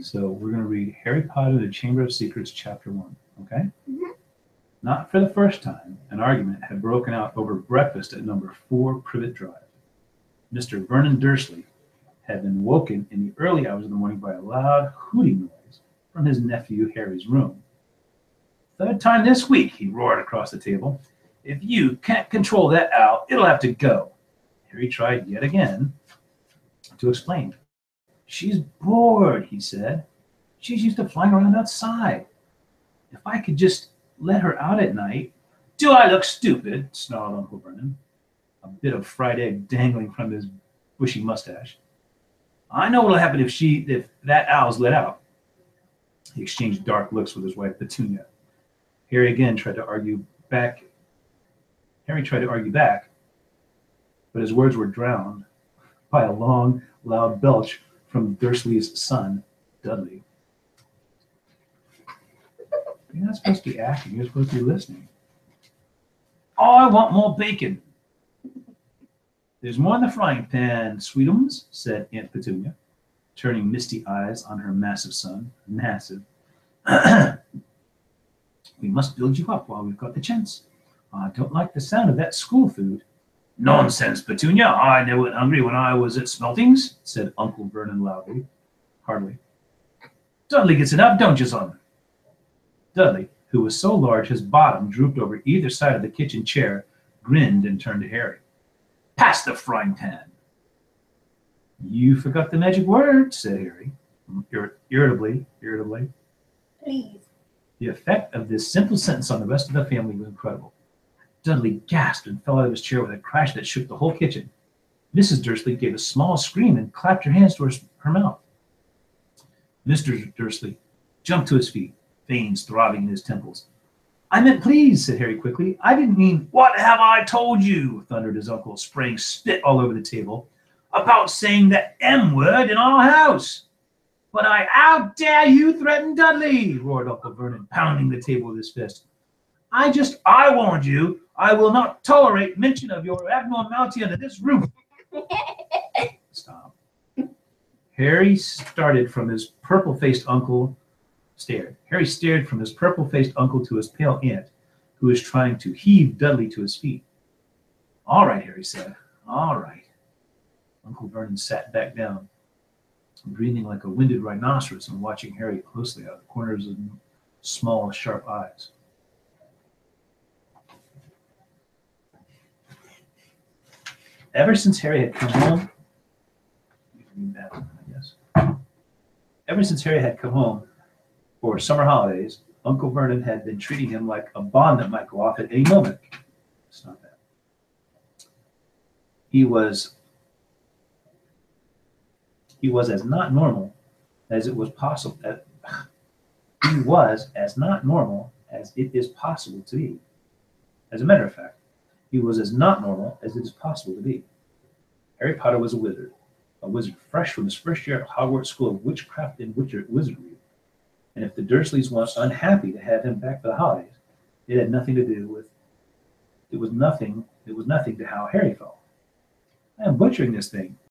So we're going to read Harry Potter and the Chamber of Secrets, Chapter 1, okay? Mm-hmm. Not for the first time, an argument had broken out over breakfast at number 4 Privet Drive. Mr. Vernon Dursley had been woken in the early hours of the morning by a loud hooting noise from his nephew Harry's room. "Third time this week," he roared across the table. "If you can't control that owl, it'll have to go." Harry tried yet again to explain. "She's bored," he said. "She's used to flying around outside. If I could just let her out at night." "Do I look stupid?" snarled Uncle Vernon, a bit of fried egg dangling from his bushy mustache. "I know what'll happen if that owl's let out." He exchanged dark looks with his wife Petunia. Harry tried to argue back, but his words were drowned by a long, loud belch from Dursley's son, Dudley. You're not supposed to be acting, you're supposed to be listening. "Oh, I want more bacon." "There's more in the frying pan, sweetums," said Aunt Petunia, turning misty eyes on her massive son. Massive. "We must build you up while we've got the chance. I don't like the sound of that school food." "Nonsense, Petunia. I never went hungry when I was at Smeltings," said Uncle Vernon heartily. "Dudley gets enough, don't you, son?" Dudley, who was so large his bottom drooped over either side of the kitchen chair, grinned and turned to Harry. "Pass the frying pan." "You forgot the magic word," said Harry, irritably. Please. The effect of this simple sentence on the rest of the family was incredible. Dudley gasped and fell out of his chair with a crash that shook the whole kitchen. Mrs. Dursley gave a small scream and clapped her hands to her mouth. Mr. Dursley jumped to his feet, veins throbbing in his temples. "I meant please," said Harry quickly. "I didn't mean—" "What have I told you?" thundered his uncle, spraying spit all over the table. "About saying the M word in our house?" "But how dare you threaten Dudley?" roared Uncle Vernon, pounding the table with his fist. I warned you, I will not tolerate mention of your abnormality under this roof." Stop. Harry stared from his purple-faced uncle to his pale aunt, who was trying to heave Dudley to his feet. "All right," Harry said. "All right." Uncle Vernon sat back down, breathing like a winded rhinoceros and watching Harry closely out of the corners of small, sharp eyes. Ever since Harry had come home, for summer holidays, Uncle Vernon had been treating him like a bomb that might go off at any moment. It's not that. He was as not normal as it was possible. He was as not normal as it is possible to be. As a matter of fact, he was as not normal as it is possible to be. Harry Potter was a wizard fresh from his first year at Hogwarts School of Witchcraft and Wizardry. And if the Dursleys were unhappy to have him back for the holidays, it had nothing to do with. It was nothing to how Harry felt. "I am butchering this thing,"